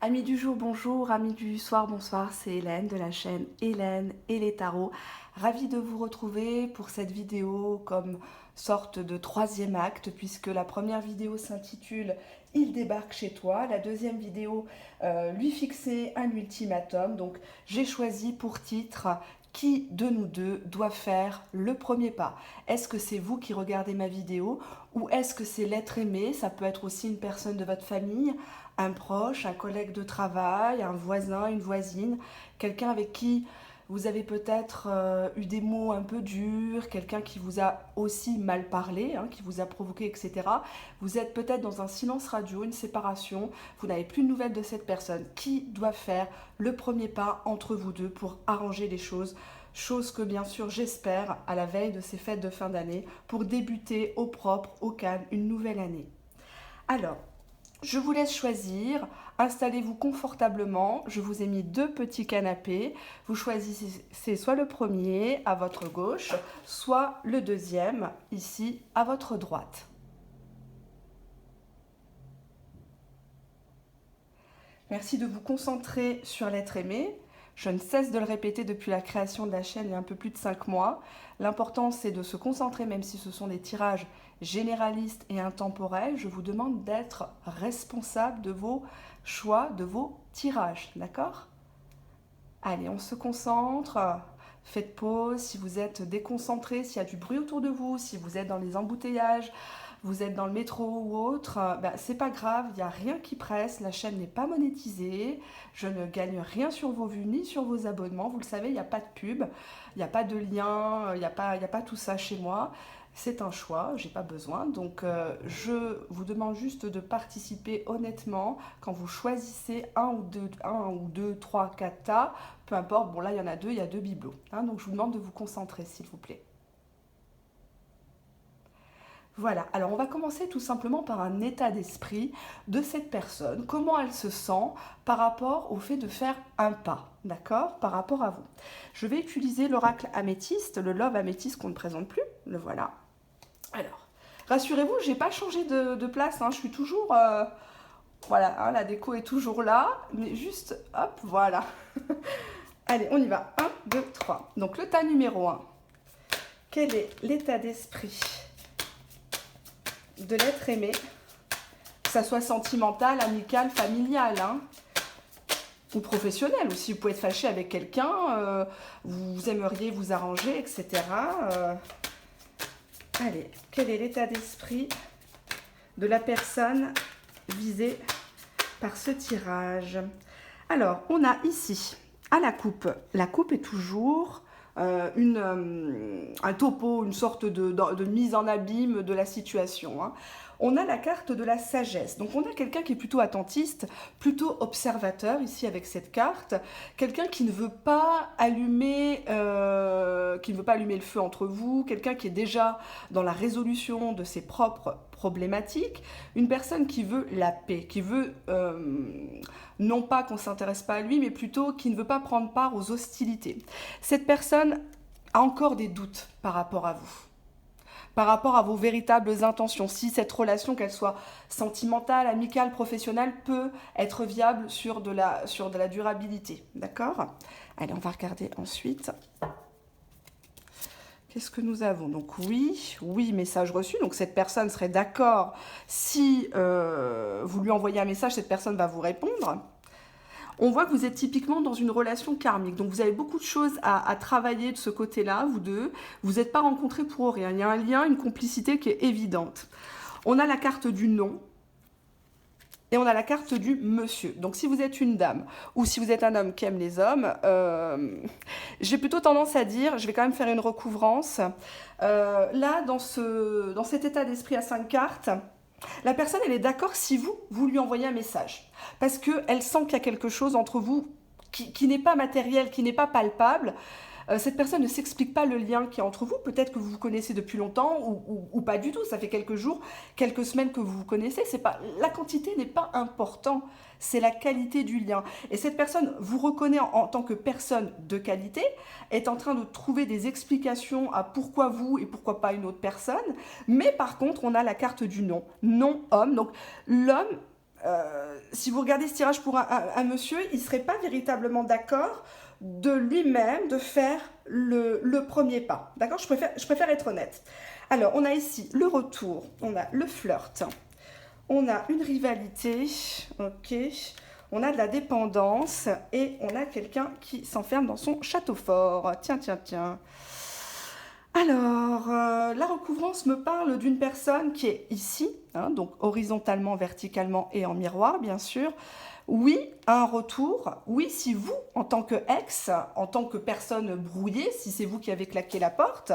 Amis du jour, bonjour, amis du soir, bonsoir, c'est Hélène de la chaîne Hélène et les tarots. Ravie de vous retrouver pour cette vidéo comme sorte de troisième acte puisque la première vidéo s'intitule Il débarque chez toi, la deuxième vidéo lui fixer un ultimatum. Donc j'ai choisi pour titre Qui de nous deux doit faire le premier pas? Est-ce que c'est vous qui regardez ma vidéo ou est-ce que c'est l'être aimé? Ça peut être aussi une personne de votre famille, un proche, un collègue de travail, un voisin, une voisine, quelqu'un avec qui vous avez peut-être eu des mots un peu durs, quelqu'un qui vous a aussi mal parlé, qui vous a provoqué, etc. Vous êtes peut-être dans un silence radio, une séparation, vous n'avez plus de nouvelles de cette personne. Qui doit faire le premier pas entre vous deux pour arranger les choses? Chose que bien sûr j'espère à la veille de ces fêtes de fin d'année pour débuter au propre, au calme, une nouvelle année. Alors, je vous laisse choisir, installez-vous confortablement, je vous ai mis deux petits canapés, vous choisissez soit le premier à votre gauche, soit le deuxième ici à votre droite. Merci de vous concentrer sur l'être aimé. Je ne cesse de le répéter depuis la création de la chaîne il y a un peu plus de 5 mois. L'important c'est de se concentrer, même si ce sont des tirages généralistes et intemporels. Je vous demande d'être responsable de vos choix, de vos tirages, d'accord? Allez, on se concentre. Faites pause si vous êtes déconcentré, s'il y a du bruit autour de vous, si vous êtes dans les embouteillages, vous êtes dans le métro ou autre, c'est pas grave, il n'y a rien qui presse, la chaîne n'est pas monétisée, je ne gagne rien sur vos vues ni sur vos abonnements, vous le savez, il n'y a pas de pub, il n'y a pas de lien, il y a pas tout ça chez moi. C'est un choix, j'ai pas besoin. Donc je vous demande juste de participer honnêtement quand vous choisissez un ou deux, trois, quatre tas, peu importe. Bon là il y en a deux, il y a deux bibelots. Donc je vous demande de vous concentrer s'il vous plaît. Voilà, alors on va commencer tout simplement par un état d'esprit de cette personne, comment elle se sent par rapport au fait de faire un pas, d'accord, par rapport à vous. Je vais utiliser l'oracle améthyste, le love améthyste qu'on ne présente plus, le voilà. Alors, rassurez-vous, j'ai pas changé de place, je suis toujours, voilà, la déco est toujours là, mais juste, hop, voilà. Allez, on y va, un, 2, 3. Donc le tas numéro un. Quel est l'état d'esprit de l'être aimé, que ça soit sentimental, amical, familial, ou professionnel aussi. Vous pouvez être fâché avec quelqu'un, vous aimeriez vous arranger, etc. Allez, quel est l'état d'esprit de la personne visée par ce tirage? Alors, on a ici, à la coupe est toujours un topo, une sorte de mise en abîme de la situation. On a la carte de la sagesse. Donc on a quelqu'un qui est plutôt attentiste, plutôt observateur ici avec cette carte. Quelqu'un qui ne veut pas allumer, le feu entre vous. Quelqu'un qui est déjà dans la résolution de ses propres problématiques. Une personne qui veut la paix, qui veut non pas qu'on ne s'intéresse pas à lui, mais plutôt qui ne veut pas prendre part aux hostilités. Cette personne a encore des doutes par rapport à vous, par rapport à vos véritables intentions. Si cette relation, qu'elle soit sentimentale, amicale, professionnelle, peut être viable sur de la durabilité. D'accord? Allez, on va regarder ensuite. Qu'est-ce que nous avons? Donc oui, message reçu. Donc cette personne serait d'accord si vous lui envoyez un message, cette personne va vous répondre. On voit que vous êtes typiquement dans une relation karmique. Donc vous avez beaucoup de choses à travailler de ce côté-là, vous deux. Vous n'êtes pas rencontrés pour rien. Il y a un lien, une complicité qui est évidente. On a la carte du non. Et on a la carte du monsieur. Donc si vous êtes une dame ou si vous êtes un homme qui aime les hommes, j'ai plutôt tendance à dire, je vais quand même faire une recouvrance. Là, dans cet état d'esprit à 5 cartes, la personne, elle est d'accord si vous lui envoyez un message. Parce qu'elle sent qu'il y a quelque chose entre vous qui n'est pas matériel, qui n'est pas palpable. Cette personne ne s'explique pas le lien qui est entre vous. Peut-être que vous vous connaissez depuis longtemps ou pas du tout. Ça fait quelques jours, quelques semaines que vous vous connaissez. La quantité n'est pas importante. C'est la qualité du lien. Et cette personne vous reconnaît en tant que personne de qualité, est en train de trouver des explications à pourquoi vous et pourquoi pas une autre personne. Mais par contre, on a la carte du non. Non-homme. Donc l'homme si vous regardez ce tirage pour un monsieur, il ne serait pas véritablement d'accord de lui-même de faire le premier pas. D'accord, je préfère être honnête. Alors, on a ici le retour, on a le flirt, on a une rivalité, ok, on a de la dépendance et on a quelqu'un qui s'enferme dans son château fort. Tiens, tiens, tiens. Alors, la recouvrance me parle d'une personne qui est ici, hein, donc horizontalement, verticalement et en miroir, bien sûr. Oui, un retour. Oui, si vous, en tant que ex, en tant que personne brouillée, si c'est vous qui avez claqué la porte,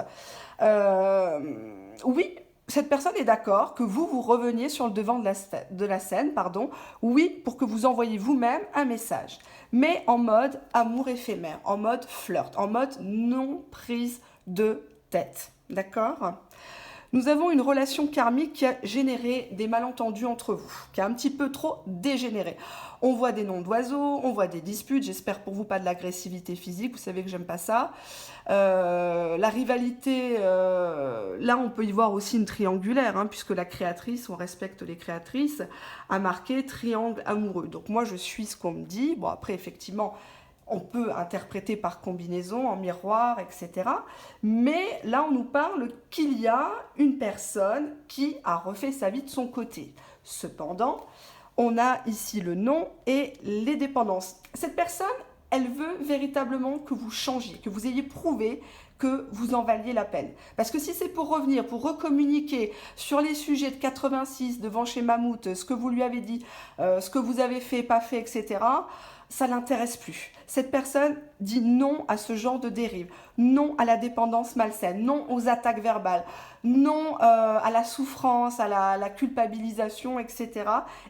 oui, cette personne est d'accord que vous reveniez sur le devant de la scène, pardon, oui, pour que vous envoyiez vous-même un message, mais en mode amour éphémère, en mode flirt, en mode non prise de tête, d'accord ? Nous avons une relation karmique qui a généré des malentendus entre vous, qui a un petit peu trop dégénéré. On voit des noms d'oiseaux, on voit des disputes, j'espère pour vous pas de l'agressivité physique, vous savez que j'aime pas ça. La rivalité, là on peut y voir aussi une triangulaire, hein, puisque la créatrice, on respecte les créatrices, a marqué triangle amoureux. Donc moi je suis ce qu'on me dit, bon après effectivement, on peut interpréter par combinaison, en miroir, etc. Mais là, on nous parle qu'il y a une personne qui a refait sa vie de son côté. Cependant, on a ici le nom et les dépendances. Cette personne, elle veut véritablement que vous changiez, que vous ayez prouvé que vous en valiez la peine. Parce que si c'est pour revenir, pour recommuniquer sur les sujets de 86 devant chez Mammouth, ce que vous lui avez dit, ce que vous avez fait, pas fait, etc., ça ne l'intéresse plus. Cette personne dit non à ce genre de dérive, non à la dépendance malsaine, non aux attaques verbales, non à la souffrance, à la culpabilisation, etc.,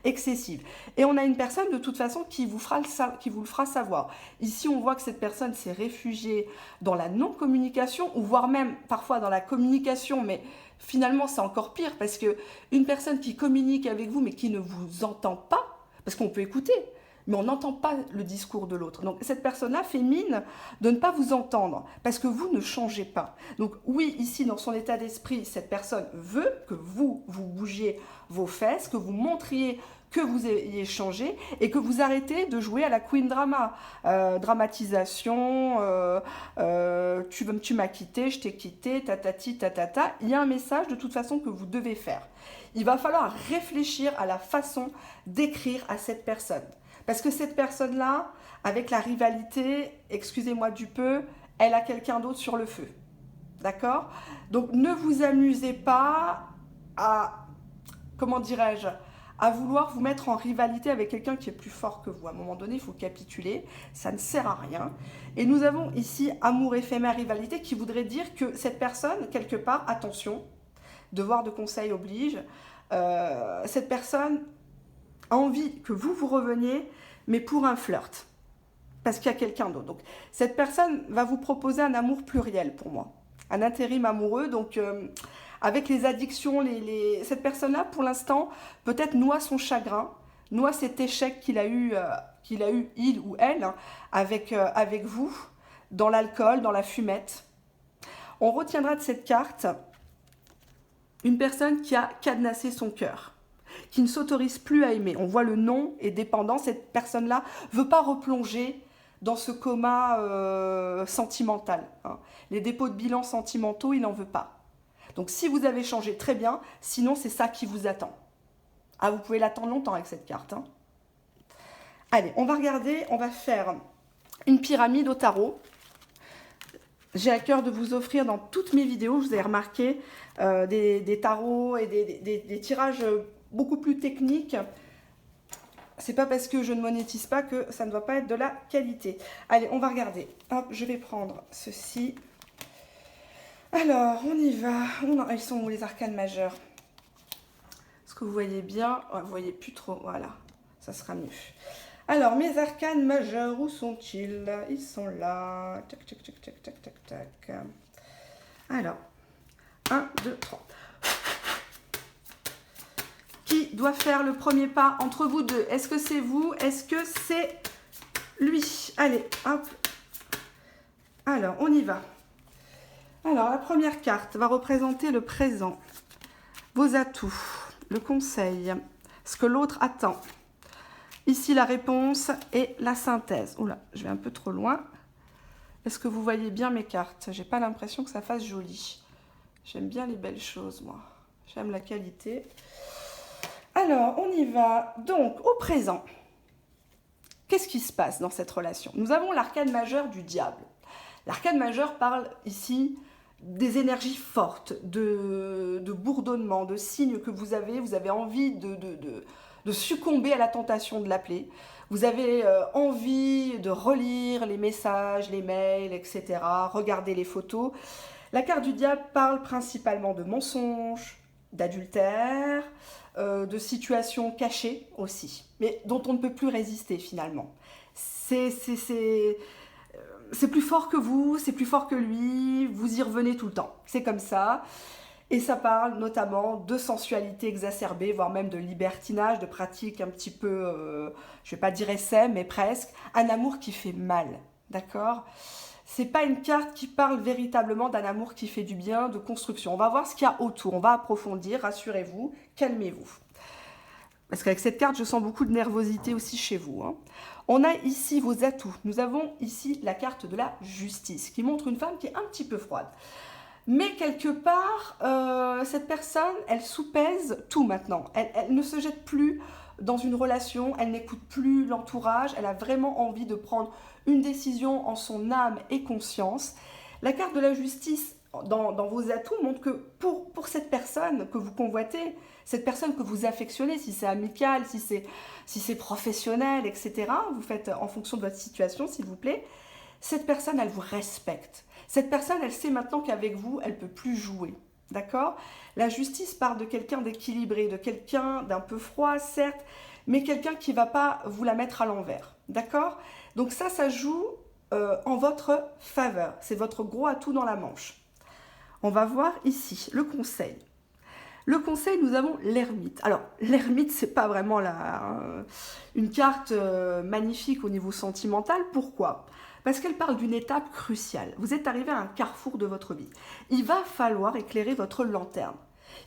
excessive. Et on a une personne de toute façon qui vous le fera savoir. Ici, on voit que cette personne s'est réfugiée dans la non-communication, ou voire même parfois dans la communication, mais finalement c'est encore pire, parce qu'une personne qui communique avec vous mais qui ne vous entend pas, parce qu'on peut écouter, mais on n'entend pas le discours de l'autre. Donc cette personne-là fait mine de ne pas vous entendre, parce que vous ne changez pas. Donc oui, ici, dans son état d'esprit, cette personne veut que vous bougiez vos fesses, que vous montriez que vous ayez changé, et que vous arrêtez de jouer à la queen drama. Dramatisation, tu m'as quitté, je t'ai quitté, tatati, tatata. Il y a un message de toute façon que vous devez faire. Il va falloir réfléchir à la façon d'écrire à cette personne. Parce que cette personne-là, avec la rivalité, excusez-moi du peu, elle a quelqu'un d'autre sur le feu. D'accord ? Donc ne vous amusez pas à, comment dirais-je, à vouloir vous mettre en rivalité avec quelqu'un qui est plus fort que vous. À un moment donné, il faut capituler, ça ne sert à rien. Et nous avons ici amour éphémère, rivalité, qui voudrait dire que cette personne, quelque part, attention, devoir de conseil oblige, cette personne a envie que vous reveniez, mais pour un flirt, parce qu'il y a quelqu'un d'autre. Donc, cette personne va vous proposer un amour pluriel pour moi, un intérim amoureux. Donc, avec les addictions, cette personne-là, pour l'instant, peut-être noie son chagrin, noie cet échec qu'il a eu, il ou elle, hein, avec vous, dans l'alcool, dans la fumette. On retiendra de cette carte une personne qui a cadenassé son cœur, qui ne s'autorise plus à aimer. On voit le non est dépendant. Cette personne-là ne veut pas replonger dans ce coma sentimental. Hein. Les dépôts de bilan sentimentaux, il n'en veut pas. Donc si vous avez changé, très bien. Sinon, c'est ça qui vous attend. Ah, vous pouvez l'attendre longtemps avec cette carte. Hein. Allez, on va regarder, on va faire une pyramide au tarot. J'ai à cœur de vous offrir dans toutes mes vidéos, vous avez remarqué, des tarots et des tirages beaucoup plus techniques. C'est pas parce que je ne monétise pas que ça ne doit pas être de la qualité. Allez, on va regarder. Hop, je vais prendre ceci. Alors, on y va. Ils sont où les arcanes majeurs? Est-ce que vous voyez bien? Ouais, vous voyez plus trop, voilà. Ça sera mieux. Alors, mes arcanes majeurs, où sont-ils? Ils sont là. Tac, tac, tac, tac, tac, tac, tac. Alors, 1, 2, 3. Qui doit faire le premier pas entre vous deux? Est-ce que c'est vous? Est-ce que c'est lui? Allez, hop. Alors, on y va. Alors, la première carte va représenter le présent, vos atouts, le conseil, ce que l'autre attend. Ici, la réponse et la synthèse. Oula, je vais un peu trop loin. Est-ce que vous voyez bien mes cartes? J'ai pas l'impression que ça fasse joli. J'aime bien les belles choses, moi. J'aime la qualité. Alors, on y va. Donc, au présent, qu'est-ce qui se passe dans cette relation? Nous avons l'arcane majeur du diable. L'arcane majeur parle ici des énergies fortes, de bourdonnement, de signes que vous avez envie de succomber à la tentation de l'appeler. Vous avez envie de relire les messages, les mails, etc., regarder les photos. La carte du diable parle principalement de mensonges, d'adultère, de situations cachées aussi, mais dont on ne peut plus résister finalement. C'est plus fort que vous, c'est plus fort que lui, vous y revenez tout le temps. C'est comme ça. Et ça parle notamment de sensualité exacerbée, voire même de libertinage, de pratiques un petit peu, je ne vais pas dire essai, mais presque. Un amour qui fait mal, d'accord? C'est pas une carte qui parle véritablement d'un amour qui fait du bien, de construction. On va voir ce qu'il y a autour, on va approfondir, rassurez-vous, calmez-vous. Parce qu'avec cette carte, je sens beaucoup de nervosité aussi chez vous. Hein. On a ici vos atouts. Nous avons ici la carte de la justice, qui montre une femme qui est un petit peu froide. Mais quelque part, cette personne, elle soupèse tout maintenant. Elle ne se jette plus dans une relation, elle n'écoute plus l'entourage, elle a vraiment envie de prendre une décision en son âme et conscience. La carte de la justice dans vos atouts montre que pour cette personne que vous convoitez, cette personne que vous affectionnez, si c'est amical, si c'est professionnel, etc., vous faites en fonction de votre situation, s'il vous plaît, cette personne, elle vous respecte. Cette personne, elle sait maintenant qu'avec vous, elle ne peut plus jouer. D'accord? La justice parle de quelqu'un d'équilibré, de quelqu'un d'un peu froid, certes, mais quelqu'un qui ne va pas vous la mettre à l'envers. D'accord? Donc ça joue en votre faveur. C'est votre gros atout dans la manche. On va voir ici le conseil. Le conseil, nous avons l'ermite. Alors, l'ermite, c'est pas vraiment une carte magnifique au niveau sentimental. Pourquoi? Parce qu'elle parle d'une étape cruciale. Vous êtes arrivé à un carrefour de votre vie. Il va falloir éclairer votre lanterne.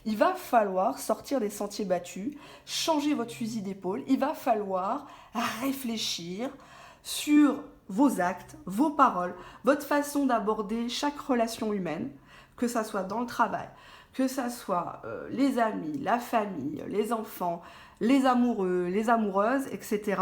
Il va falloir sortir des sentiers battus, changer votre fusil d'épaule. Il va falloir réfléchir sur vos actes, vos paroles, votre façon d'aborder chaque relation humaine, que ça soit dans le travail, que ça soit les amis, la famille, les enfants, les amoureux, les amoureuses, etc.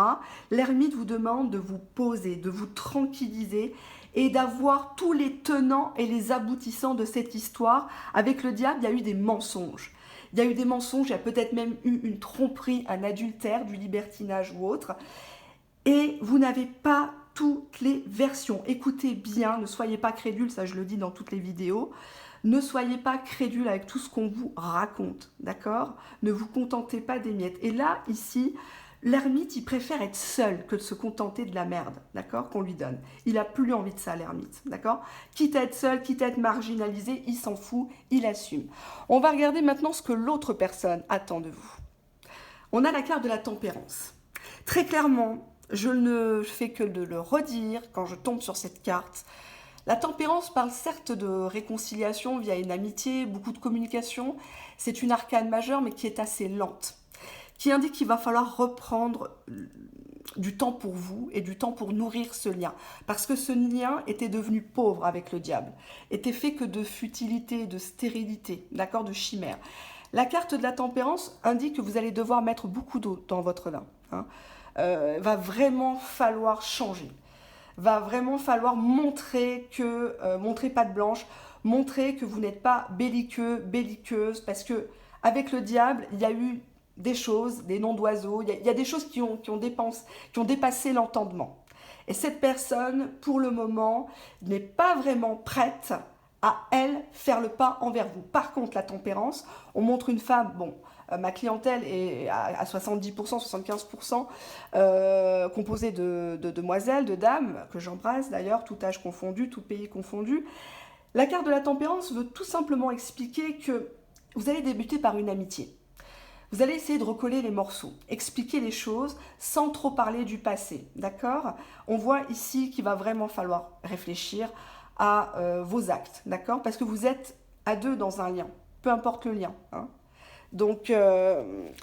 L'ermite vous demande de vous poser, de vous tranquilliser et d'avoir tous les tenants et les aboutissants de cette histoire. Avec le diable, il y a eu des mensonges. Il y a eu des mensonges, il y a peut-être même eu une tromperie, un adultère, du libertinage ou autre. Et vous n'avez pas toutes les versions. Écoutez bien, ne soyez pas crédules, ça je le dis dans toutes les vidéos. Ne soyez pas crédules avec tout ce qu'on vous raconte, d'accord? Ne vous contentez pas des miettes. Et là, ici, l'ermite, il préfère être seul que de se contenter de la merde, d'accord? Qu'on lui donne. Il n'a plus envie de ça, l'ermite, d'accord? Quitte à être seul, quitte à être marginalisé, il s'en fout, il assume. On va regarder maintenant ce que l'autre personne attend de vous. On a la carte de la tempérance. Très clairement, je ne fais que de le redire quand je tombe sur cette carte. La tempérance parle certes de réconciliation via une amitié, beaucoup de communication. C'est une arcane majeure, mais qui est assez lente, qui indique qu'il va falloir reprendre du temps pour vous et du temps pour nourrir ce lien. Parce que ce lien était devenu pauvre avec le diable, était fait que de futilité, de stérilité, d'accord, de chimère. La carte de la tempérance indique que vous allez devoir mettre beaucoup d'eau dans votre vin. Hein. Va vraiment falloir changer. Va vraiment falloir montrer patte blanche, montrer que vous n'êtes pas belliqueux, belliqueuse, parce que avec le diable, il y a eu des choses, des noms d'oiseaux, il y a des choses qui ont dépassé l'entendement. Et cette personne, pour le moment, n'est pas vraiment prête à, elle, faire le pas envers vous. Par contre, la tempérance, on montre une femme, bon, ma clientèle est à 70%, 75% composée de demoiselles, de dames, que j'embrasse d'ailleurs, tout âge confondu, tout pays confondu. La carte de la tempérance veut tout simplement expliquer que vous allez débuter par une amitié. Vous allez essayer de recoller les morceaux, expliquer les choses sans trop parler du passé, d'accord? On voit ici qu'il va vraiment falloir réfléchir à vos actes, d'accord? Parce que vous êtes à deux dans un lien, peu importe le lien, hein. Donc,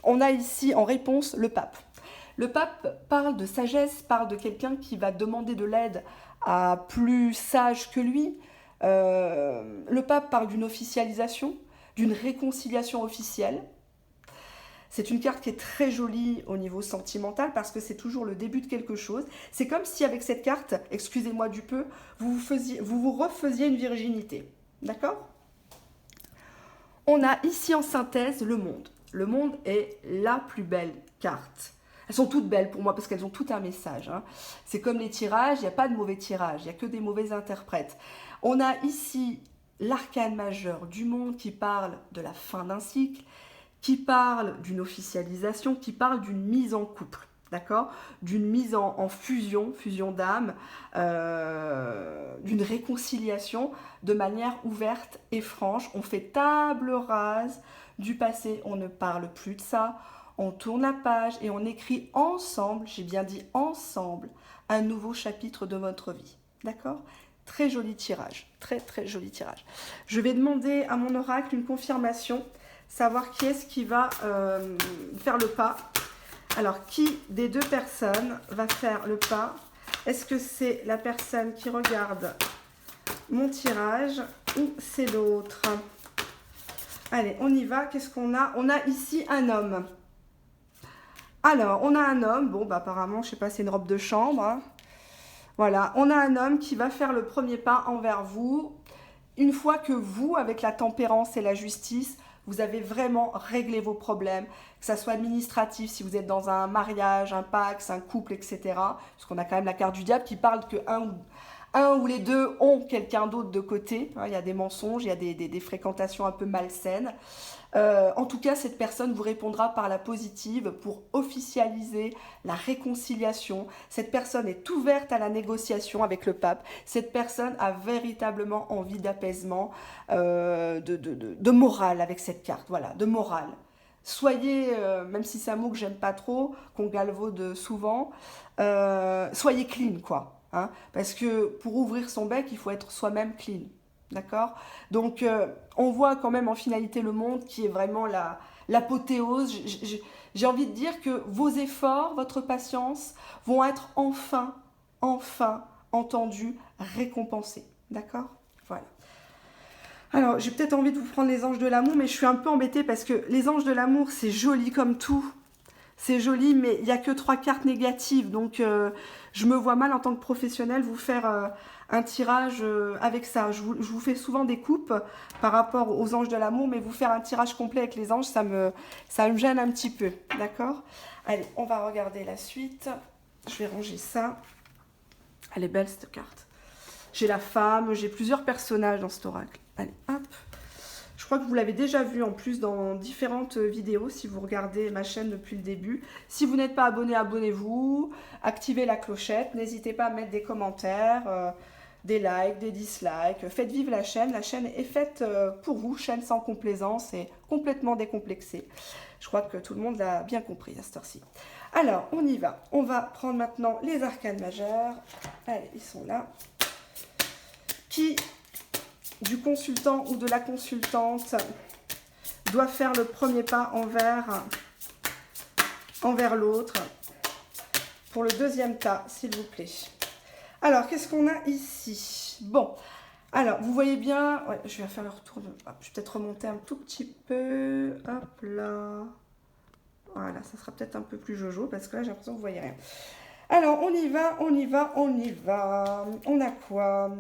on a ici en réponse le pape. Le pape parle de sagesse, parle de quelqu'un qui va demander de l'aide à plus sage que lui. Le pape parle d'une officialisation, d'une réconciliation officielle. C'est une carte qui est très jolie au niveau sentimental parce que c'est toujours le début de quelque chose. C'est comme si avec cette carte, excusez-moi du peu, vous refaisiez une virginité. D'accord? On a ici en synthèse le monde. Le monde est la plus belle carte. Elles sont toutes belles pour moi parce qu'elles ont tout un message. Hein. C'est comme les tirages, il n'y a pas de mauvais tirages, il n'y a que des mauvais interprètes. On a ici l'arcane majeur du monde qui parle de la fin d'un cycle, qui parle d'une officialisation, qui parle d'une mise en couple, d'accord? D'une mise en fusion, fusion d'âme, d'une réconciliation de manière ouverte et franche. On fait table rase du passé, on ne parle plus de ça, on tourne la page et on écrit ensemble, j'ai bien dit ensemble, un nouveau chapitre de votre vie, d'accord? Très joli tirage, très très joli tirage. Je vais demander à mon oracle une confirmation, savoir qui est-ce qui va faire le pas. Alors, qui des deux personnes va faire le pas? Est-ce que c'est la personne qui regarde mon tirage ou c'est l'autre? Allez, on y va. Qu'est-ce qu'on a? On a ici un homme. Alors, on a un homme. Bon, bah, apparemment, je sais pas, c'est une robe de chambre. Hein. Voilà, on a un homme qui va faire le premier pas envers vous. Une fois que vous, avec la tempérance et la justice, vous avez vraiment réglé vos problèmes, que ça soit administratif, si vous êtes dans un mariage, un pax, un couple, etc. Parce qu'on a quand même la carte du diable qui parle que un ou les deux ont quelqu'un d'autre de côté. Il y a des mensonges, il y a des fréquentations un peu malsaines. En tout cas, cette personne vous répondra par la positive pour officialiser la réconciliation. Cette personne est ouverte à la négociation avec le pape. Cette personne a véritablement envie d'apaisement, de morale avec cette carte. Voilà, de morale. Soyez, même si c'est un mot que j'aime pas trop, qu'on galvaude souvent, soyez clean, quoi. Hein, parce que pour ouvrir son bec, il faut être soi-même clean. D'accord? Donc, on voit quand même en finalité le monde qui est vraiment l'apothéose. J'ai envie de dire que vos efforts, votre patience vont être enfin entendus, récompensés. D'accord? Voilà. Alors, j'ai peut-être envie de vous prendre les anges de l'amour, mais je suis un peu embêtée parce que les anges de l'amour, c'est joli comme tout. C'est joli, mais il n'y a que 3 cartes négatives. Donc, je me vois mal en tant que professionnel vous faire un tirage avec ça. Je vous fais souvent des coupes par rapport aux anges de l'amour, mais vous faire un tirage complet avec les anges, ça me gêne un petit peu. D'accord? Allez, on va regarder la suite. Je vais ranger ça. Elle est belle, cette carte. J'ai la femme, j'ai plusieurs personnages dans cet oracle. Allez, hop. Je crois que vous l'avez déjà vu en plus dans différentes vidéos si vous regardez ma chaîne depuis le début. Si vous n'êtes pas abonné, abonnez-vous. Activez la clochette. N'hésitez pas à mettre des commentaires, des likes, des dislikes. Faites vivre la chaîne. La chaîne est faite pour vous. Chaîne sans complaisance et complètement décomplexée. Je crois que tout le monde l'a bien compris à cette heure-ci. Alors, on y va. On va prendre maintenant les arcanes majeurs. Allez, ils sont là. Qui du consultant ou de la consultante doit faire le premier pas envers l'autre pour le deuxième tas, s'il vous plaît. Alors, qu'est-ce qu'on a ici? Bon, alors, vous voyez bien, ouais, je vais faire le retour, je vais peut-être remonter un tout petit peu, hop là, voilà, ça sera peut-être un peu plus jojo, parce que là, j'ai l'impression que vous voyez rien. Alors, on y va, on y va, on y va, on a quoi?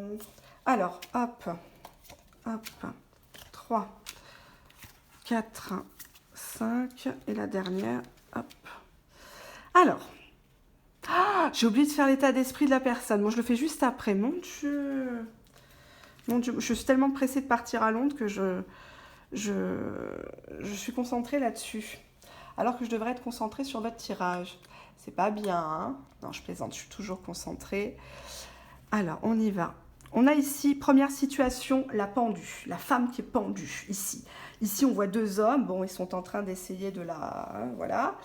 Alors, hop, 3, 4, 5 et la dernière, hop. Alors, j'ai oublié de faire l'état d'esprit de la personne. Bon, je le fais juste après. Mon Dieu, je suis tellement pressée de partir à Londres que je suis concentrée là-dessus. Alors que je devrais être concentrée sur votre tirage. C'est pas bien, hein? Non, je plaisante, je suis toujours concentrée. Alors, on y va. On a ici, première situation, la pendue, la femme qui est pendue, ici. Ici, on voit 2 hommes, bon, ils sont en train d'essayer de la... Hein, voilà.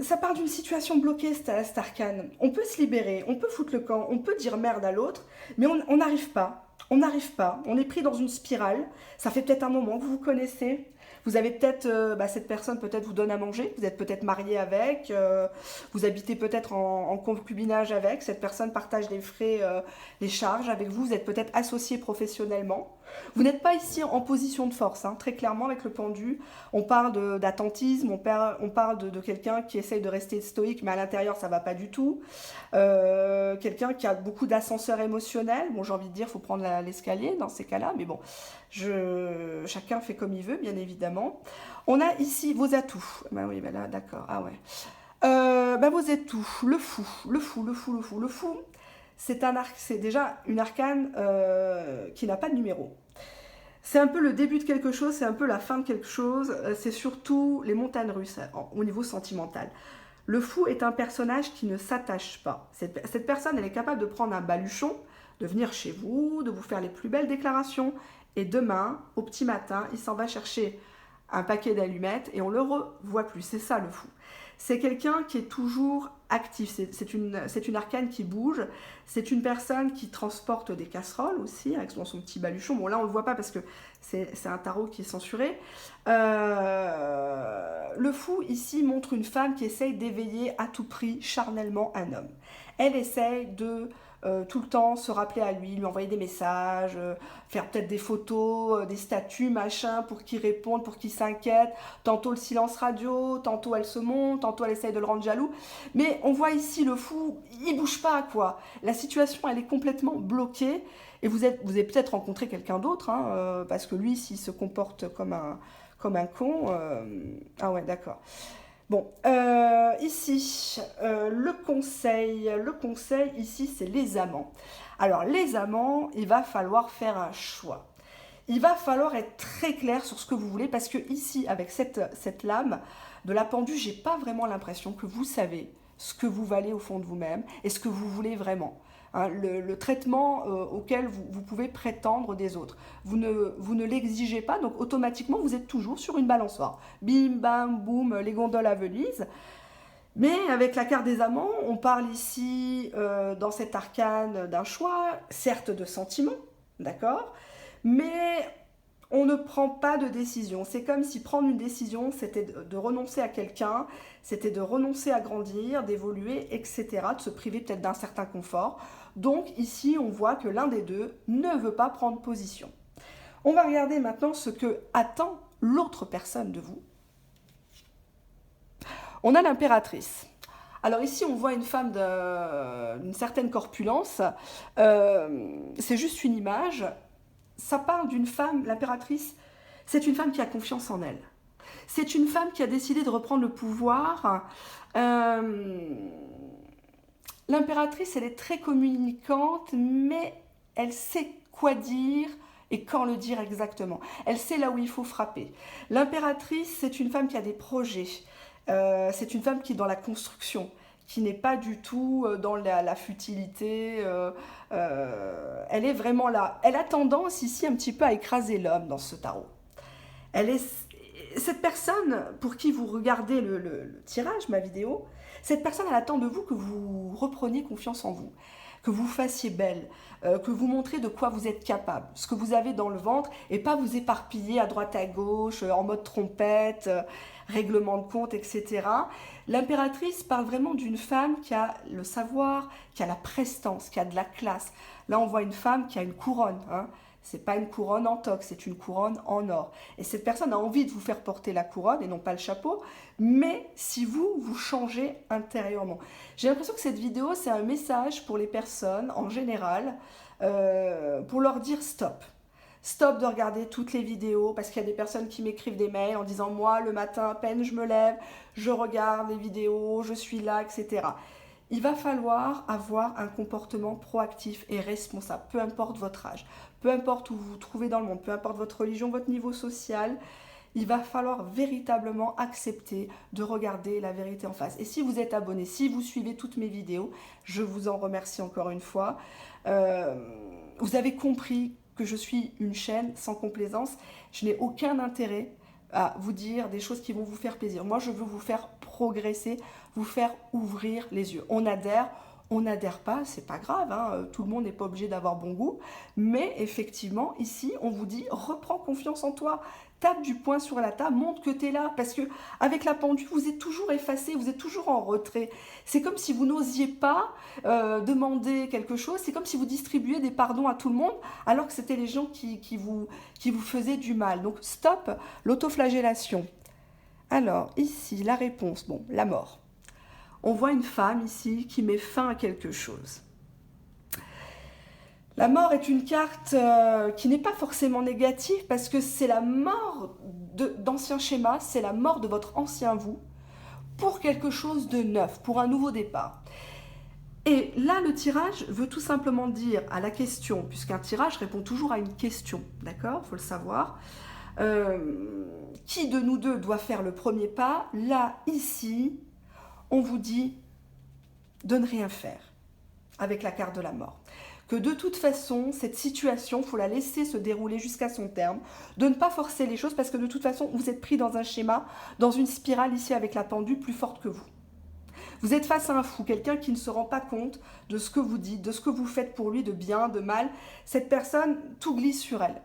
Ça part d'une situation bloquée, cet arcane. On peut se libérer, on peut foutre le camp, on peut dire merde à l'autre, mais on n'arrive pas. On n'arrive pas. On est pris dans une spirale. Ça fait peut-être un moment que vous vous connaissez. Vous avez peut-être, cette personne peut-être vous donne à manger, vous êtes peut-être marié avec, vous habitez peut-être en concubinage avec, cette personne partage les frais, les charges avec vous, vous êtes peut-être associé professionnellement. Vous n'êtes pas ici en position de force, hein, très clairement avec le pendu. On parle d'attentisme, on parle de quelqu'un qui essaye de rester stoïque, mais à l'intérieur ça va pas du tout. Quelqu'un qui a beaucoup d'ascenseur émotionnel. Bon, j'ai envie de dire, il faut prendre l'escalier dans ces cas-là, mais bon, chacun fait comme il veut, bien évidemment. On a ici vos atouts. Ben oui, ben là, d'accord. Ah ouais. Vos atouts. Le fou, le fou, le fou, le fou, le fou. C'est déjà une arcane qui n'a pas de numéro. C'est un peu le début de quelque chose, c'est un peu la fin de quelque chose, c'est surtout les montagnes russes au niveau sentimental. Le fou est un personnage qui ne s'attache pas. Cette personne, elle est capable de prendre un baluchon, de venir chez vous, de vous faire les plus belles déclarations, et demain, au petit matin, il s'en va chercher un paquet d'allumettes et on le revoit plus. C'est ça le fou. C'est quelqu'un qui est toujours actif, c'est une arcane qui bouge, c'est une personne qui transporte des casseroles aussi, avec son petit baluchon. Bon là on ne le voit pas parce que c'est un tarot qui est censuré. Le fou ici montre une femme qui essaye d'éveiller à tout prix charnellement un homme. Elle essaye de tout le temps se rappeler à lui envoyer des messages, faire peut-être des photos, des statuts, machin, pour qu'il réponde, pour qu'il s'inquiète. Tantôt le silence radio, tantôt elle se monte, tantôt elle essaye de le rendre jaloux. Mais on voit ici le fou, il bouge pas, quoi. La situation, elle est complètement bloquée. Et vous avez peut-être rencontré quelqu'un d'autre, hein, parce que lui, s'il se comporte comme un con... Ah ouais, d'accord. Bon, ici, le conseil ici, c'est les amants. Alors, les amants, il va falloir faire un choix. Il va falloir être très clair sur ce que vous voulez, parce que ici, avec cette lame de la pendule, j'ai pas vraiment l'impression que vous savez ce que vous valez au fond de vous-même et ce que vous voulez vraiment. Hein, le traitement auquel vous pouvez prétendre des autres. Vous ne l'exigez pas, donc automatiquement, vous êtes toujours sur une balançoire. Bim, bam, boum, les gondoles à Venise. Mais avec la carte des amants, on parle ici, dans cette arcane, d'un choix, certes de sentiment, d'accord, mais on ne prend pas de décision. C'est comme si prendre une décision, c'était de renoncer à quelqu'un, c'était de renoncer à grandir, d'évoluer, etc., de se priver peut-être d'un certain confort. Donc ici, on voit que l'un des deux ne veut pas prendre position. On va regarder maintenant ce que attend l'autre personne de vous. On a l'impératrice. Alors ici, on voit une femme d'une certaine corpulence. C'est juste une image. Ça parle d'une femme, l'impératrice, c'est une femme qui a confiance en elle. C'est une femme qui a décidé de reprendre le pouvoir. L'impératrice, elle est très communicante, mais elle sait quoi dire et quand le dire exactement. Elle sait là où il faut frapper. L'impératrice, c'est une femme qui a des projets. C'est une femme qui est dans la construction, qui n'est pas du tout dans la futilité. Elle est vraiment là. Elle a tendance ici un petit peu à écraser l'homme dans ce tarot. Cette personne pour qui vous regardez le tirage, ma vidéo, cette personne, elle attend de vous que vous repreniez confiance en vous, que vous fassiez belle, que vous montrez de quoi vous êtes capable, ce que vous avez dans le ventre, et pas vous éparpiller à droite à gauche, en mode trompette, règlement de compte, etc. L'impératrice parle vraiment d'une femme qui a le savoir, qui a la prestance, qui a de la classe. Là, on voit une femme qui a une couronne, hein. C'est pas une couronne en toque, c'est une couronne en or. Et cette personne a envie de vous faire porter la couronne et non pas le chapeau, mais si vous changez intérieurement. J'ai l'impression que cette vidéo, c'est un message pour les personnes en général, pour leur dire stop. Stop de regarder toutes les vidéos, parce qu'il y a des personnes qui m'écrivent des mails en disant « Moi, le matin, à peine je me lève, je regarde les vidéos, je suis là, etc. » Il va falloir avoir un comportement proactif et responsable, peu importe votre âge, peu importe où vous vous trouvez dans le monde, peu importe votre religion, votre niveau social, il va falloir véritablement accepter de regarder la vérité en face. Et si vous êtes abonné, si vous suivez toutes mes vidéos, je vous en remercie encore une fois, vous avez compris que je suis une chaîne sans complaisance, je n'ai aucun intérêt à vous dire des choses qui vont vous faire plaisir. Moi, je veux vous faire progresser, vous faire ouvrir les yeux. On n'adhère pas, c'est pas grave, hein, tout le monde n'est pas obligé d'avoir bon goût, mais effectivement, ici, on vous dit, reprends confiance en toi, tape du poing sur la table, montre que tu es là. Parce que avec la pendule, vous êtes toujours effacé, vous êtes toujours en retrait. C'est comme si vous n'osiez pas demander quelque chose. C'est comme si vous distribuiez des pardons à tout le monde, alors que c'était les gens qui vous faisaient du mal. Donc stop l'autoflagellation. Alors ici, la réponse, bon, la mort. On voit une femme ici qui met fin à quelque chose. La mort est une carte qui n'est pas forcément négative parce que c'est la mort d'anciens schémas, c'est la mort de votre ancien vous pour quelque chose de neuf, pour un nouveau départ. Et là, le tirage veut tout simplement dire à la question, puisqu'un tirage répond toujours à une question, d'accord? Il faut le savoir. Qui de nous deux doit faire le premier pas? Là, ici, on vous dit de ne rien faire avec la carte de la mort. Que de toute façon, cette situation, il faut la laisser se dérouler jusqu'à son terme, de ne pas forcer les choses parce que de toute façon, vous êtes pris dans un schéma, dans une spirale ici avec la pendule plus forte que vous. Vous êtes face à un fou, quelqu'un qui ne se rend pas compte de ce que vous dites, de ce que vous faites pour lui, de bien, de mal. Cette personne, tout glisse sur elle.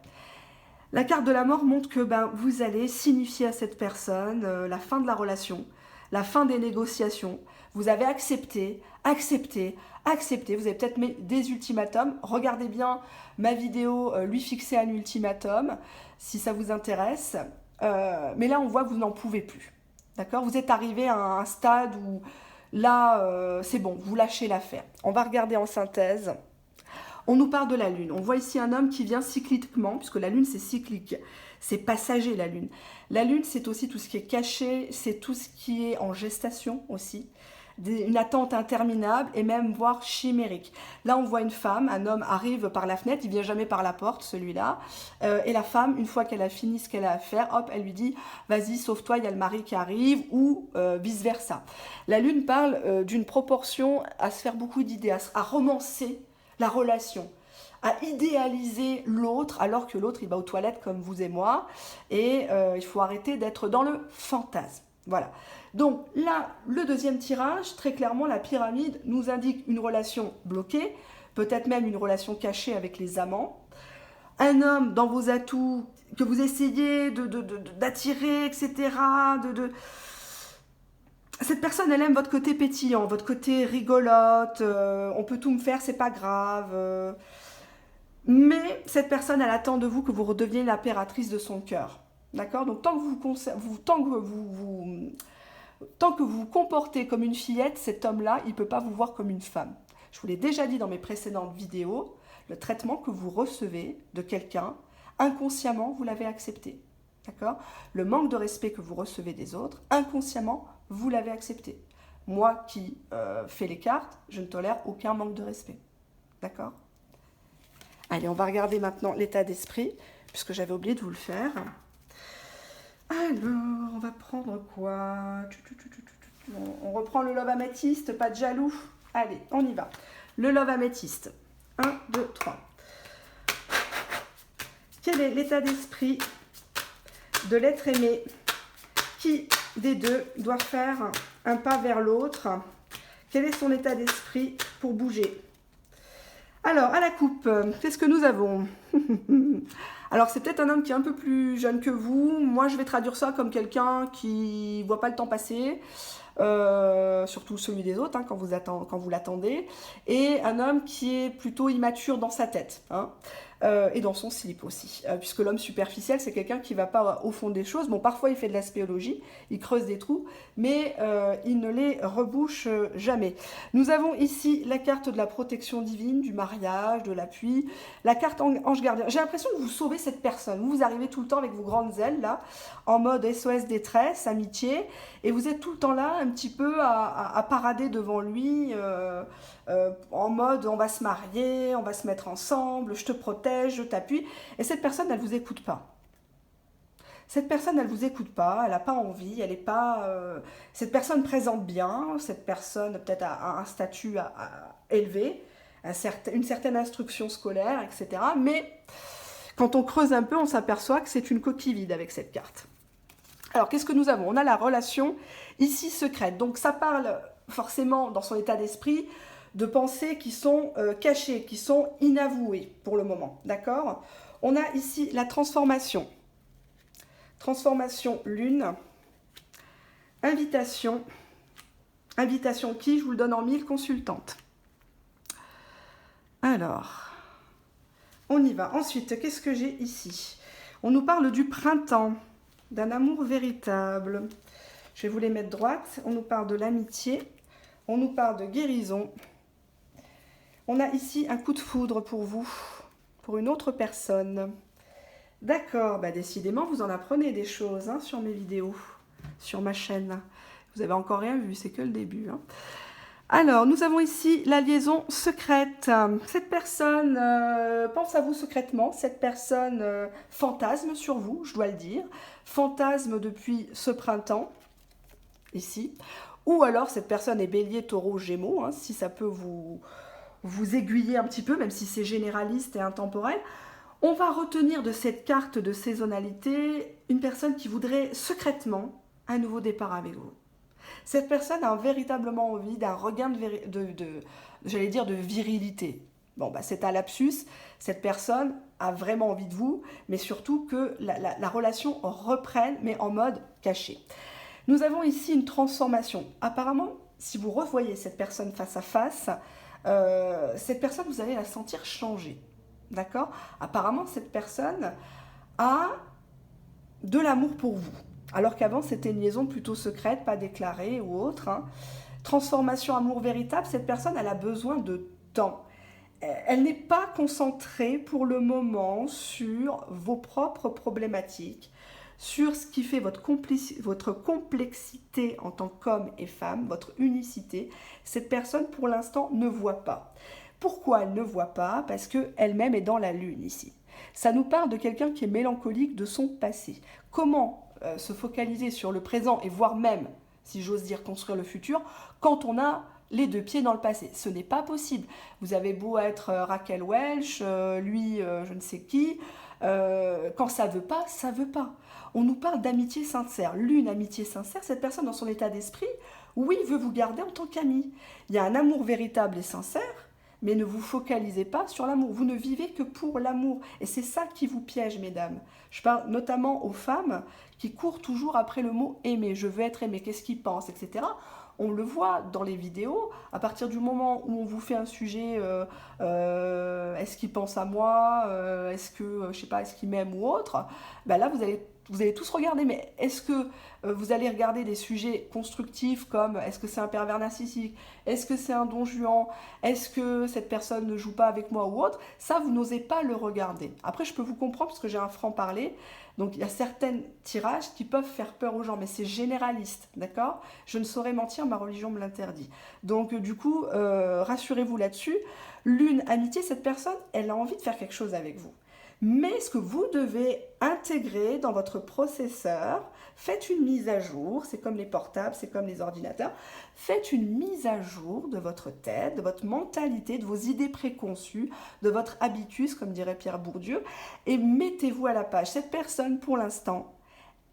La carte de la mort montre que vous allez signifier à cette personne la fin de la relation, la fin des négociations. Vous avez accepté, vous avez peut-être mis des ultimatums. Regardez bien ma vidéo, lui fixer un ultimatum, si ça vous intéresse. Mais là, on voit que vous n'en pouvez plus. D'accord? Vous êtes arrivé à un stade où, là, c'est bon, vous lâchez l'affaire. On va regarder en synthèse. On nous parle de la Lune. On voit ici un homme qui vient cycliquement, puisque la Lune, c'est cyclique. C'est passager, la Lune. La Lune, c'est aussi tout ce qui est caché, c'est tout ce qui est en gestation aussi. Une attente interminable et même voire chimérique. Là, on voit une femme, un homme arrive par la fenêtre, il vient jamais par la porte, celui-là. Et la femme, une fois qu'elle a fini ce qu'elle a à faire, hop, elle lui dit « Vas-y, sauve-toi, il y a le mari qui arrive » ou vice-versa. La Lune parle d'une proportion à se faire beaucoup d'idées, à romancer la relation, à idéaliser l'autre alors que l'autre il va aux toilettes comme vous et moi et il faut arrêter d'être dans le fantasme. Voilà. Donc là, le deuxième tirage, très clairement, la pyramide nous indique une relation bloquée, peut-être même une relation cachée avec les amants. Un homme dans vos atouts que vous essayez d'attirer, etc. Cette personne, elle aime votre côté pétillant, votre côté rigolote, on peut tout me faire, c'est pas grave. Mais cette personne, elle attend de vous que vous redeveniez l'impératrice de son cœur. D'accord? Donc tant que vous vous comportez comme une fillette, cet homme-là, il ne peut pas vous voir comme une femme. Je vous l'ai déjà dit dans mes précédentes vidéos, le traitement que vous recevez de quelqu'un, inconsciemment, vous l'avez accepté. D'accord? Le manque de respect que vous recevez des autres, inconsciemment, vous l'avez accepté. Moi qui fais les cartes, je ne tolère aucun manque de respect. D'accord? Allez, on va regarder maintenant l'état d'esprit, puisque j'avais oublié de vous le faire. Alors, on va prendre quoi? On reprend le love améthyste, pas de jaloux. Allez, on y va. Le love améthyste. 1, 2, 3. Quel est l'état d'esprit de l'être aimé? Qui des deux doit faire un pas vers l'autre? Quel est son état d'esprit pour bouger? Alors, à la coupe, qu'est-ce que nous avons? Alors, c'est peut-être un homme qui est un peu plus jeune que vous. Moi, je vais traduire ça comme quelqu'un qui ne voit pas le temps passer, surtout celui des autres, hein, quand vous l'attendez. Et un homme qui est plutôt immature dans sa tête, hein, et dans son slip aussi. Puisque l'homme superficiel, c'est quelqu'un qui ne va pas au fond des choses. Bon, parfois, il fait de la spéologie, il creuse des trous, mais il ne les rebouche jamais. Nous avons ici la carte de la protection divine, du mariage, de l'appui, la carte ange gardien. J'ai l'impression que vous sauvez cette personne. Vous arrivez tout le temps avec vos grandes ailes, là, en mode SOS détresse, amitié, et vous êtes tout le temps là, un petit peu à parader devant lui, en mode on va se marier, on va se mettre ensemble, je te protège, je t'appuie. Et cette personne, elle ne vous écoute pas. Cette personne, elle ne vous écoute pas, elle n'a pas envie, elle n'est pas... Cette personne présente bien, cette personne peut-être a un statut élevé, une certaine instruction scolaire, etc. Mais quand on creuse un peu, on s'aperçoit que c'est une coquille vide avec cette carte. Alors, qu'est-ce que nous avons? On a la relation ici secrète. Donc, ça parle forcément, dans son état d'esprit, de pensées qui sont cachées, qui sont inavouées pour le moment. D'accord? On a ici la transformation. Transformation lune. Invitation. Invitation qui? Je vous le donne en 1000 consultantes. Alors, on y va. Ensuite, qu'est-ce que j'ai ici? On nous parle du printemps, d'un amour véritable. Je vais vous les mettre droites. On nous parle de l'amitié. On nous parle de guérison. On a ici un coup de foudre pour vous, pour une autre personne. D'accord, bah décidément, vous en apprenez des choses hein, sur mes vidéos, sur ma chaîne. Vous avez encore rien vu, c'est que le début. Hein. Alors, nous avons ici la liaison secrète. Cette personne pense à vous secrètement. Cette personne fantasme sur vous, je dois le dire. Fantasme depuis ce printemps, ici. Ou alors, cette personne est bélier, taureau, gémeaux, hein, si ça peut vous aiguiller un petit peu, même si c'est généraliste et intemporel. On va retenir de cette carte de saisonnalité une personne qui voudrait secrètement un nouveau départ avec vous. Cette personne a véritablement envie d'un regain j'allais dire, de virilité. Bon, bah, c'est un lapsus. Cette personne a vraiment envie de vous, mais surtout que la relation reprenne, mais en mode caché. Nous avons ici une transformation. Apparemment, si vous revoyez cette personne face à face, cette personne, vous allez la sentir changer. D'accord? Apparemment, cette personne a de l'amour pour vous. Alors qu'avant, c'était une liaison plutôt secrète, pas déclarée ou autre. Hein. Transformation amour véritable, cette personne, elle a besoin de temps. Elle n'est pas concentrée pour le moment sur vos propres problématiques, sur ce qui fait votre complexité en tant qu'homme et femme, votre unicité. Cette personne, pour l'instant, ne voit pas. Pourquoi elle ne voit pas? Parce qu'elle-même est dans la lune ici. Ça nous parle de quelqu'un qui est mélancolique de son passé. Comment se focaliser sur le présent et voire même, si j'ose dire, construire le futur, quand on a les deux pieds dans le passé? Ce n'est pas possible. Vous avez beau être Raquel Welch, lui, je ne sais qui, quand ça veut pas, ça veut pas. On nous parle d'amitié sincère. Lune, amitié sincère, cette personne dans son état d'esprit, oui, veut vous garder en tant qu'ami. Il y a un amour véritable et sincère, mais ne vous focalisez pas sur l'amour. Vous ne vivez que pour l'amour. Et c'est ça qui vous piège, mesdames. Je parle notamment aux femmes qui courent toujours après le mot aimer. Je veux être aimée, qu'est-ce qu'ils pensent, etc. On le voit dans les vidéos, à partir du moment où on vous fait un sujet, est-ce qu'il pense à moi, est-ce que, je sais pas, est-ce qu'il m'aime ou autre, ben là vous allez tous regarder, mais est-ce que vous allez regarder des sujets constructifs comme est-ce que c'est un pervers narcissique, est-ce que c'est un don Juan, est-ce que cette personne ne joue pas avec moi ou autre, ça vous n'osez pas le regarder. Après je peux vous comprendre parce que j'ai un franc-parler, donc il y a certains tirages qui peuvent faire peur aux gens, mais c'est généraliste, d'accord? Je ne saurais mentir, ma religion me l'interdit. Donc du coup, rassurez-vous là-dessus. Lune, amitié, cette personne, elle a envie de faire quelque chose avec vous. Mais ce que vous devez intégrer dans votre processeur, faites une mise à jour, c'est comme les portables, c'est comme les ordinateurs, faites une mise à jour de votre tête, de votre mentalité, de vos idées préconçues, de votre habitus, comme dirait Pierre Bourdieu, et mettez-vous à la page. Cette personne, pour l'instant,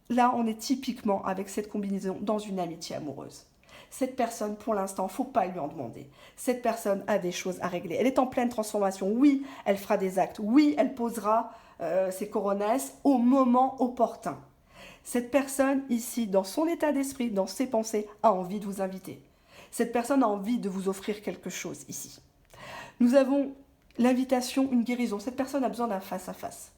là, on est typiquement avec cette combinaison dans une amitié amoureuse. Cette personne, pour l'instant, il ne faut pas lui en demander. Cette personne a des choses à régler. Elle est en pleine transformation. Oui, elle fera des actes. Oui, elle posera ses coronesses au moment opportun. Cette personne, ici, dans son état d'esprit, dans ses pensées, a envie de vous inviter. Cette personne a envie de vous offrir quelque chose, ici. Nous avons l'invitation, une guérison. Cette personne a besoin d'un face-à-face.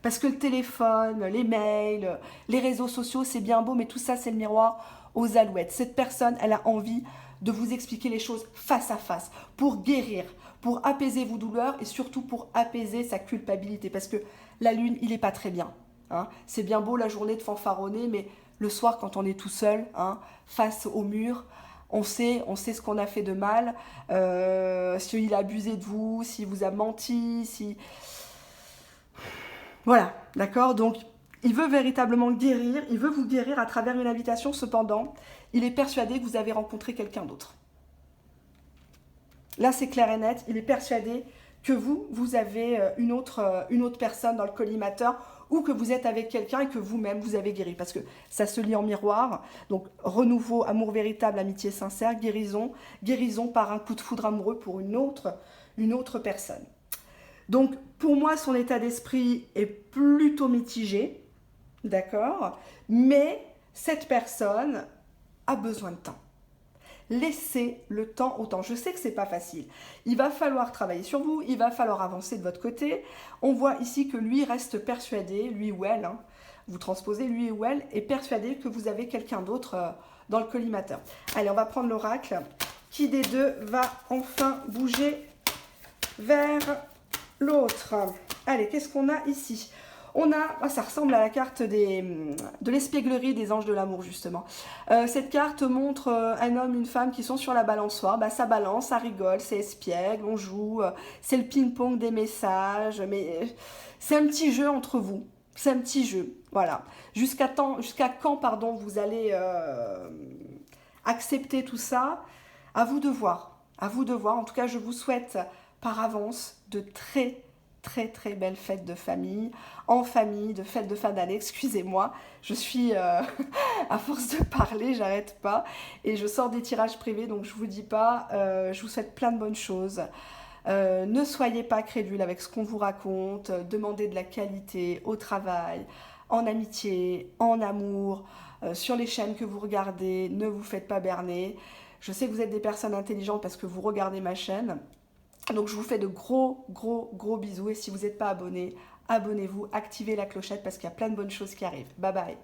Parce que le téléphone, les mails, les réseaux sociaux, c'est bien beau, mais tout ça, c'est le miroir aux alouettes. Cette personne, elle a envie de vous expliquer les choses face à face, pour guérir, pour apaiser vos douleurs et surtout pour apaiser sa culpabilité. Parce que la lune, il n'est pas très bien. Hein. C'est bien beau la journée de fanfaronner, mais le soir, quand on est tout seul, hein, face au mur, on sait ce qu'on a fait de mal, s'il a abusé de vous, s'il vous a menti, si... Voilà, d'accord? Donc, il veut véritablement guérir, il veut vous guérir à travers une invitation, cependant, il est persuadé que vous avez rencontré quelqu'un d'autre. Là, c'est clair et net, il est persuadé que vous avez une autre personne dans le collimateur ou que vous êtes avec quelqu'un et que vous-même, vous avez guéri. Parce que ça se lit en miroir. Donc, renouveau, amour véritable, amitié sincère, guérison par un coup de foudre amoureux pour une autre personne. Donc, pour moi, son état d'esprit est plutôt mitigé. d'accord? Mais cette personne a besoin de temps. Laissez le temps au temps. Je sais que c'est pas facile. Il va falloir travailler sur vous, il va falloir avancer de votre côté. On voit ici que lui reste persuadé, lui ou elle, hein, vous transposez, lui ou elle est persuadé que vous avez quelqu'un d'autre dans le collimateur. Allez, on va prendre l'oracle. Qui des deux va enfin bouger vers l'autre? Allez, qu'est-ce qu'on a ici? On a, ça ressemble à la carte de l'espièglerie des anges de l'amour, justement. Cette carte montre un homme, une femme qui sont sur la balançoire. Bah, ça balance, ça rigole, c'est espiègle, on joue. C'est le ping-pong des messages. Mais c'est un petit jeu entre vous. C'est un petit jeu, voilà. Jusqu'à quand, pardon, vous allez accepter tout ça? À vous de voir. À vous de voir. En tout cas, je vous souhaite par avance de très belles fêtes de famille, en famille, de fêtes de fin d'année, excusez-moi, je suis, à force de parler, j'arrête pas, et je sors des tirages privés, donc je vous dis pas, je vous souhaite plein de bonnes choses. Ne soyez pas crédules avec ce qu'on vous raconte, demandez de la qualité au travail, en amitié, en amour, sur les chaînes que vous regardez, ne vous faites pas berner. Je sais que vous êtes des personnes intelligentes parce que vous regardez ma chaîne. Donc je vous fais de gros bisous et si vous n'êtes pas abonné, abonnez-vous, activez la clochette parce qu'il y a plein de bonnes choses qui arrivent. Bye bye.